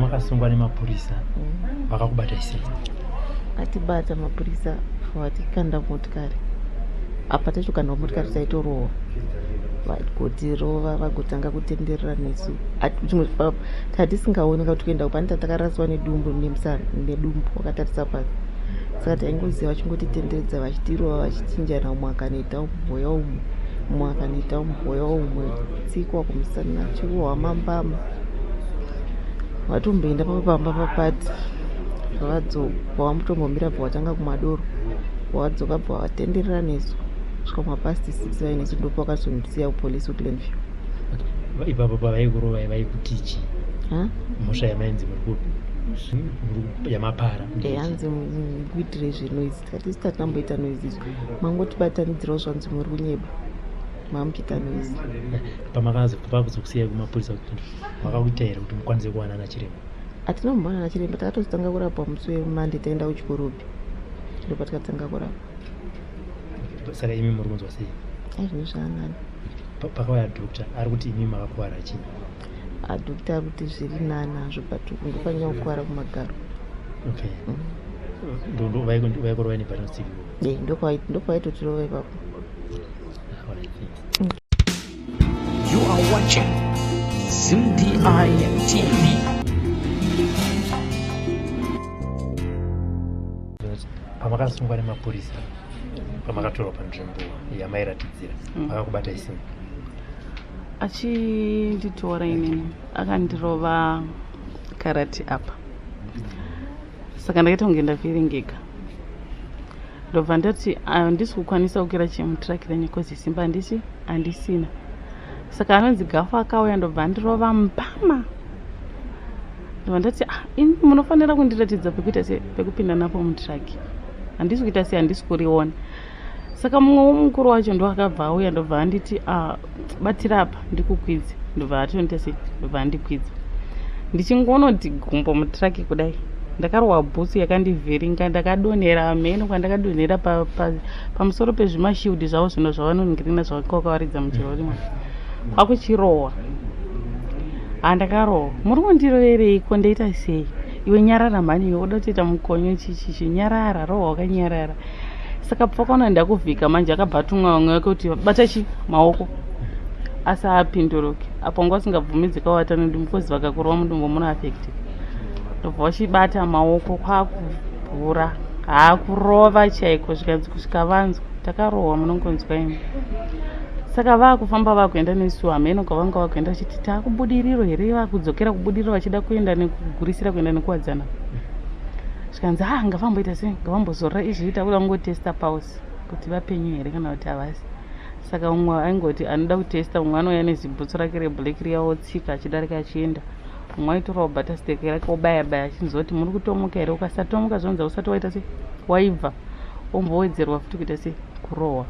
Makasungwa nemapurisa vakakubata sei? Atibata mapurisa vatikanda motikari apa tachokanda motikari taitorohwa vagotirova vagotanga kutenderera nesu chimwe tatisingaoneka kuti kuenda kupani takaraswa nedumbu nedumbu wakatarisa pasi saka taingoziva vachingotitenderedza vachitirova vachichinjana umwe akanoita umboya umwe umwe akanoita umboya umwe tsikwa kumusana chirohwa mambama vatomboenda papamba papati vadzokwa mutombomira bva watanga kumadoro wadzoka bva watenderera nesu svika mapasti 6 vainesu ndo pakazondisiya kupolisi kuGlenview. Ipapo pavaikurovai vaikutichi mhosva yamainzi yamapara yanzi muitire zvenoizi tikati tatamboita noizi izvo mangotibatanidzirawo zvanzi muri kunyeba mamuchita noizi. Pamakazokusiyai kumapurisa makakuita here kuti mukwanise kuwana nachiremba? Hatina kumbana nachiremba, takatozotanga kurapwa musi wemande taenda kuchikorobi ndo patikatanga kurapwa. Saka imi muri kunzwa sei? Zvino zvaanani. Pakauya dhokta ari kuti imi makakuwara chii? Dhokta ari kuti zviri nani hazvo but kungofanya kukwara kumagaro. Vaikurovai nepanosiki? Ndopavaitotirova ipapo. You are watching ZDI TV. Pamakasungwa nemapurisa pamakatorwa panzvimbo yamairatidzira vakakubata isini? Achinditora inini akandirova karati apa saka ndakaita kunge ndavhiringika ndobva ndati handisi kukwanisa kukwira chemutirakira nekozi simba handisina saka anonzi gafu akauya ndobva ndirova mbama ndobva ndati ini munofanira kundiratidza pekuita se pekupinda napo mutiraki handisi kuita se handisi kuriona saka mumwe womukuru wacho ndo akabva auya ndobva anditi batira apa ndikukwidze ndobva atonita se ndobva andikwidza ndichingonoti gumbo mutiraki kudai ndakarohwa bhutsu yakandivhiringa ndakadonhera mheno kwandakadonhera pamusoro pezvimashiudhi zvavo zvino zvavanoningirina zvavakaukawaridza muchiro rimwe kwakuchirohwa ndakarohwa muri kundirovereiko ndoita sei iwe nyarara mhani iwe uda kutoita mukonyo chichichi nyarara rohwa wakanyarara saka pfakaona ndakuvhika manje akabvatumwa vamwe wake kuti bata chi maoko asi apinduruke apo nguva singabvumidzi kawata nodumbukozi vakakurova mudumbu muno afektika ndobva vachibata maoko kwakuvhura haakurova chaiko zvikanzi kusvika vanzwa takarohwa munongonzwa imi saka vaakufamba vakuenda nesu hameno kwavanga vakuenda vachiti taakubudiriro here vakudzokera kubudiriro vachida kuenda nekugurisira kuenda nekuwadzana zvikanzi ngavamboita sei ngavambozorora izvi takuda kungotesta pause kuti vapenyu here kana kuti havasi saka umwe aingoti anoda kutesta umwe anouya nezibhutsu rake reblack riya otsika achidarika achienda umwe aitorawo bhatasiteki rake obaya-baya achinzoti muri kutomuka here ukasatomuka zvonza usati waita se waibva ombowedzerwa futi kuita se kurohwa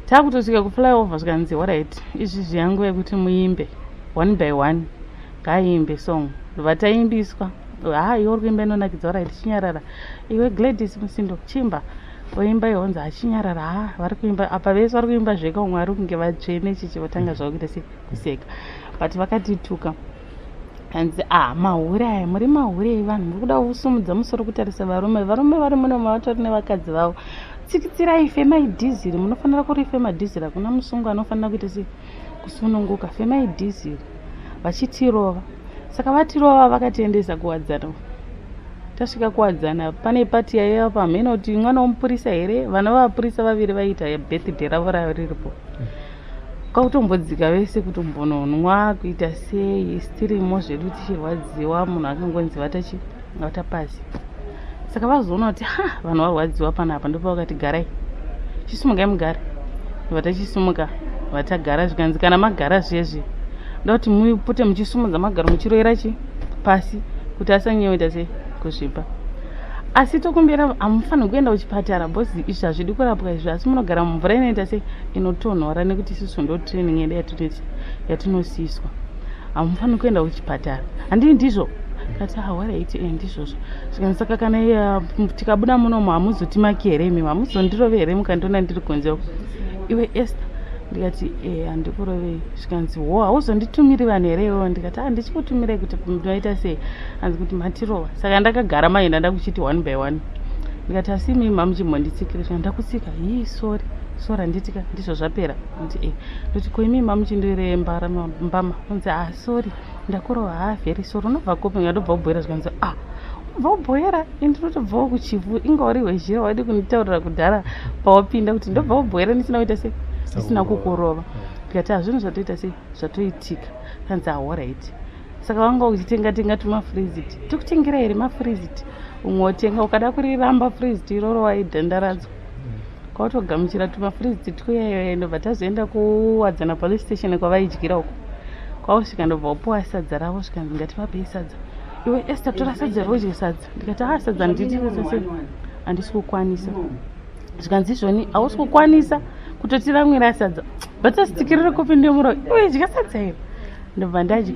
taakutosvika kuflyover zvikanzi alright izvi zviyangu yekuti muimbe 1 by 1 ngaaimbe song ndobva taimbiswa iwe uri kuimba inonakidza alright chinyarara iwe Gladys Musindo chimba oimba ihonzi achinyarara vari kuimba apa vese vari kuimba zveka umwe ari kunge vatsvene chichi vatanga zvavo kuita se kuseka but vakatituka kanzi mahure aya muri mahure vanhu muri kuda kusumudza musoro kutarisa varume vari muno mavatori nevakadzi vavo tsikitsirai femai dhiziri munofanira kuri fema dhiziri hakuna musungu anofanira kuita se kusununguka femai dhiziri vachitirova saka vatirova vakatiendesa kuwadzana tasvika kuwadzana pane pati yaiva pamheno kuti mwana womupurisa here vana vavapurisa vaviri vaita birthday ravo riripo kwautombodzika vese kutombononwa kuita sei sitirimo zvedu tichirwadziwa munhu akangonzi vata pasi saka vazoona kuti vanhu varwadziwa panapa ndopa vakati garai chisumukai mugare vatachisumuka vatagara zvikanzi kana magara zvezvi nda kuti mupote muchisumudza magaro muchiroera chi pasi kuti asanyeoita se kuzvipa asi tokumbira hamufaniri kuenda kuchipatara bhozi izvi hazvidi kurapwa izvi asi munogara mumvura inoita se inotonhora nekuti isusu ndo training yedu yatinosiswa hamufaniri kuenda kuchipatara handii ndizvo kati waraiti ndizvozvo zvikanzi saka kana tikabuda munomo hamuzotimaki here imi hamuzondirove here mukandona ndiri kunze iwe Esther ndikati handikurovei. Zvikanzi wo hauzonditumiri vanhu here iwewo? Ndikati ndichikutumirai kuti munoita sei? Hanzi kuti matirova. Saka ndakagara maenda ndakuchiti 1 by 1. Ndikati asi mimi mamuchimonditsikira. Zvika ndakutsika. Sorry. Sora nditika ndizvo zvapera. Ndoti ko imi mamuchindirembara mbama. Unzi sorry. Ndakurova very sorry. Unobva kopi ngatobva ubhoera. Zvikanzi unobva ubhoera? Ndinotobvawo kuchivu. Ingori wezhira waidi kunitaurira kudhara pawapinda kuti ndobva ubhoera ndisina kuita sei? Ndisina kukurova. Ndikati zvinhu zvatoita sei? Zvatoitika. Kanzi alright. Saka vanga uchitenga tumafriziti. Tikutengera here mafriziti? Umwe wotenga ukada kuriramba friziti iroro waidhandaradzwa. Kwatogamuchira tumafriziti tuyayo ndobva tazoenda kuwadzana police station kwavaidyira uko. Kwausvika ndobva upuwa sadza ravo. Zvikanzi ngativapei sadza. Iwe Esther tora sadza rodye sadza. Ndikati sadza nditire sei? Handisi kukwanisa. Zvikanzi izvoni hausi kukwanisa kutotiramwira sadza. Batasitikirire kopi ndemuro. Iwe dya sadza iro. Ndobva ndadya.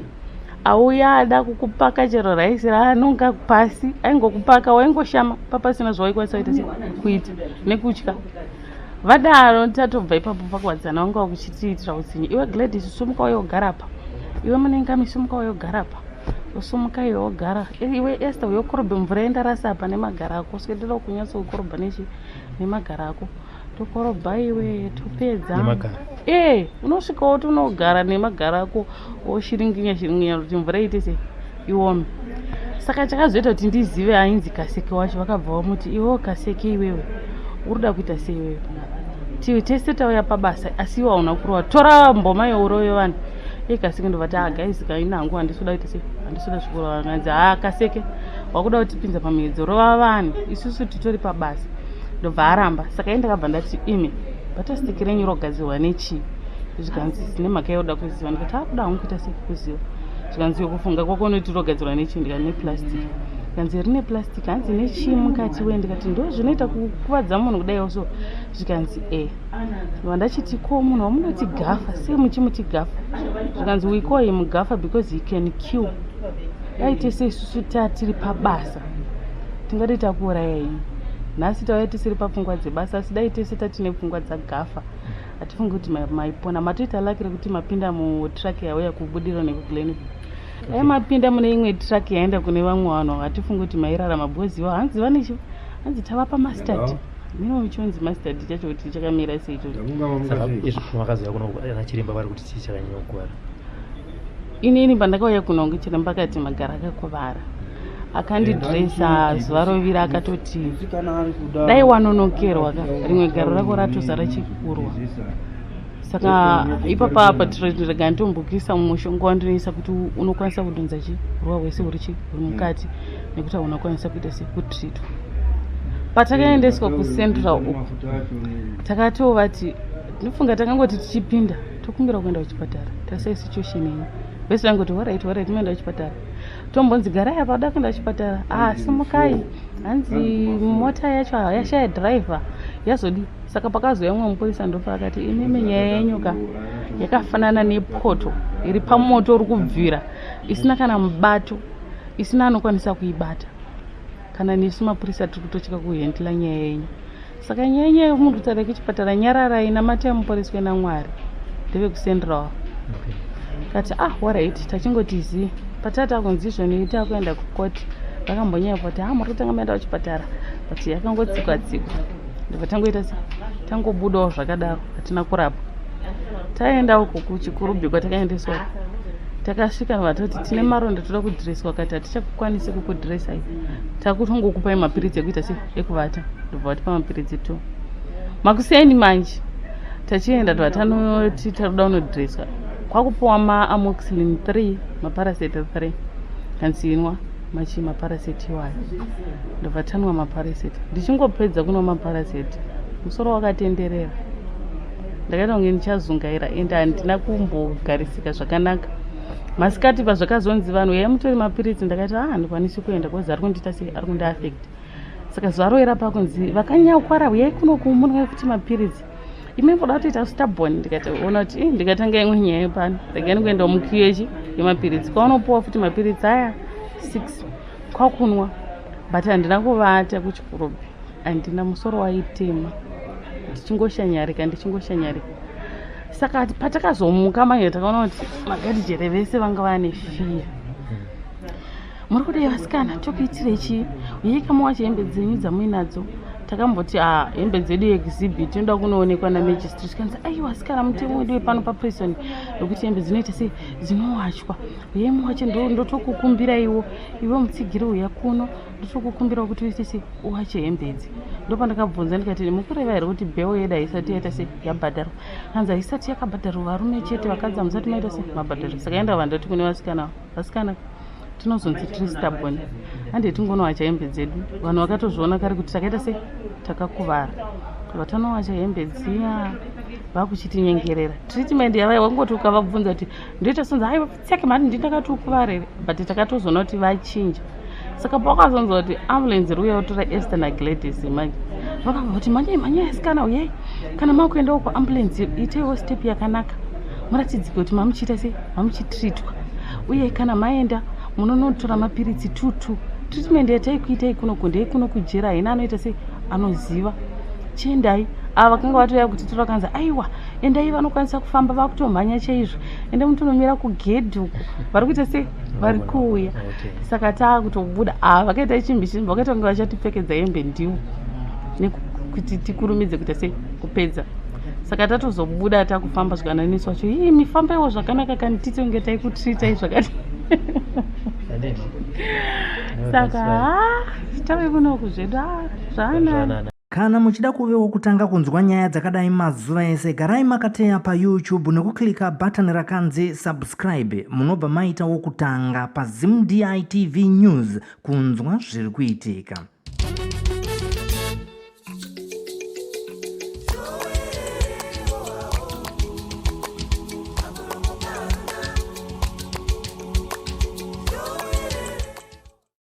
Auya ada kukupaka chero raisi raanonga pasi, aingokupaka waingoshama papasina zvawaikwanisa kuita nekutya. Vadaro tatobva ipapo pakuwadzana wanga wakuchitiitira utsinye. Iwe Gladys sumuka uyogara apa. Iwe Munengami sumuka uyogara apa. Usumuka uyogara. Iwe Esther uyokorobha mvura enda rasa apa nemagara ako. Swedera kunyatsa kukorobha nemagara ako. Tokorobha iwe topedza. Nemagara. Unosvika woti unogara nemagara ako oshiringinya kuti mvura iite sei iome. Saka chakazoita kuti ndizive ainzi Kaseke wacho. Vakabva vamuti iwewo Kaseke iwewe urikuda kuita sei iwewe? Tiwe tese tauya pabasa asi iwe hauna kurova. Tora mboma yourove vanhu. Kaseke ndobva guys kaina hangu handisuda kuita sei? Handisuda zvikurova. Nganzi Kaseke wakuda kutipinza pamiedzo rova vanhu isusu titori pabasa. Ndobva aramba. Saka ndakabva ndati imi batasitikirenyu rogadzirwa nechi? Zvikanzi sine mhaka yoda kuziva. Ndikati akuda hangu kuita sei kuziva? Zvikanzi kufunga kwako unoti rogadzirwa nechi? Ndikati neplastic. Zvikanzi rine plastic hanzi nechi mukati we? Ndikati ndo zvinoita kukuvadza munhu kudai so? Zvikanzi ndobva ndachiti ko munhu wamunoti gafa sei muchimuti gafa? Zvikanzi we call him gafa because he can kill. Daite sei isusu tiri pabasa tingati takuuraya imi. Nhasi tauya tisiri papfungwa dzebasa asi dai tese tatine pfungwa dzagafa. Hatifungi kuti maipona. Matoita laki rekuti mapinda mutraki yauya kubudiro nekuglenwood. Dai mapinda mune imwe traki yaenda kune vamwe vanhu hatifungi kuti mairarama bhozi ivo hanzi vanecho. Hanzi tava pamastad. Mino chonzi mastad chacho kuti chakamira sei ichocho. Saka izvo makaziva kuno ana chiremba vari kuti chii chakanyanya kukuvara? Inini pandakauya kuno chiremba akati magara akakovara. Akandidresa zuva rovira akatoti dai wanonokerwa rimwe garo rako ratozara chikurwa. Saka ipapa patirega ndombukisa mushonga wandinoisa kuti unokwanisa kudonza chirwa wese uri mukati nekuti unokwanisa kuita sekutritwa. Patakaendeswa kucentral uko takatovati ndinofunga takangoti tichipinda tokumbira kuenda kuchipatara. Tasai situation iyi vese vangoti alright timeenda kuchipatara. Tombonzi garai apa da kuenda kuchipatara. Simukai. Hanzi mota yacho yashaya driver yazodi. Saka pakazouya umwe mupolisa ndopa akati ineme nyaya yenyuka yakafanana nepoto iri pamoto uri kubvira isina kana mubato isina anokwanisa kuibata. Kana nesu mapurisa tiri kutocheka kuhendla nyaya yenyu. Saka nyaya yemunhu tare kuchipatara nyarara ina mata yemuporiswe naMwari. Ndeve kusenderawo. Kati alright tachingotiziye. Patata kunzi izvoni takuenda kukoti. Vakambonyaya kuti muri kutanga maenda kuchipatara. But yakangotsikwa. Ndobva tangoita sei? Tangobudawo zvakadaro hatina kurapwa. Taenda uko kuchikurubhi kwatakaendeswa. Takasvika vatoti tine maronda toda kudhireswa. Kati hatichakukwanisi kukudhiresai. Takutongokupai mapiritsi ekuita sei? Ekuvata. Ndobva vatipa mapiritsi 2. Makuseni manje tachienda twatanoti taruda unodhireswa. Kwakupuwa maamoxicillin 3 maparacet 3 kanzinwa maparacet iwayo. Ndobva tanwa maparacet. Ndichingopedza kunwa maparacet musoro wakatenderera. Ndakaita kunge ndichazungaira ende handina kumbogarisika zvakanaka. Masikati pazvakazonzi vanhu mutori mapiritsi ndakati handikwanisi kuenda kozi ari kundiita sei ari kundiafect. Saka zuva roera pakunzi vakanyakwara uyai kuno kumunwa kuti mapiritsi. Ime mboda kutoita stubborn ndikataona kuti ndikatanga imwe nyaya pano regani kuenda mukiyechi yemapiritsi kwaunopuwa futi mapiritsi aya 6 kwakunwa. But handina kuvata kuchikurubhi. Handina musoro waitema. Ndichingoshanyarika. saka patakazomuka manje takaona kuti magadhijere vese vanga vane fiya. Muri kudai vasikana tokuitire chii? Uyai kama wacho hembe dzenyu dzamuinadzo. Takamboti hembe dzedu exhibit tinoda kunoonekwa namagistrate. Tikanzi aiwa vasikana mutemo wedu pano paprison nokuti hembe dzinoita sei dzinowachwa. Uyai muwache ndotokukumbira iwe mutsigiri uya kuno ndotokukumbira kuti uite sei uwache hembe idzi. Ndopandakabvunza ndikati mukureva here kuti bheo yedu haisati yaita sei yabhadharwa. Kanzi haisati yakabhadharwa varume chete, vakadzi hamusati maita sei mabhadharwa. Saka enda vandati kune vasikana tinozonzi tristabone hande tingonowacha hembe dzedu. Vanhu vakatozviona kare kuti takaita sei takakuvara. Vatanowacha hembe dziya vakuchitinyengerera. Treatment yavai wangoti ukavabvunza kuti ndoita sonza aiwa tseke mari ndindakati ukuvara here, but takatozoona kuti vachinja. Saka pakazonzwa kuti ambulance iri uyaotora Esther naGladys manje vakabva kuti manya asikana uyai kana makuendawo kuambulance itaiwo step yakanaka muratidzike kuti mamuchiita sei mamuchitreatwa uye kana maenda munonotora mapiritsi 2 treatment yataikuitai kuno kundei kuno kujera haina anoita sei anoziva chiendai. Ava vakanga vatoya kuti tora kanzi aiwa endai vanokwanisa kufamba vakutomhanya chaizvo ende mutonomira kugedhi uko vari kuita sei vari kuuya. Saka taakutobuda vakaita chimbi vakaita kunge vachatipfekedza hembe ndiwo nekuti tikurumidze kuita sei kupedza. Saka tatozobuda takufamba zvikananiswa wacho mifambaiwo zvakanaka kani titi unge taikutriitai zvakati. Saka tave kunoku zvedu zvaanani. Kana muchida kuvewo kutanga kunzwa nyaya dzakadai mazuva ese, garai makateya pa YouTube nekuklika button rakanzi subscribe. Munobva maita wokutanga pa ZimDI TV News kunzwa zviri kuitika.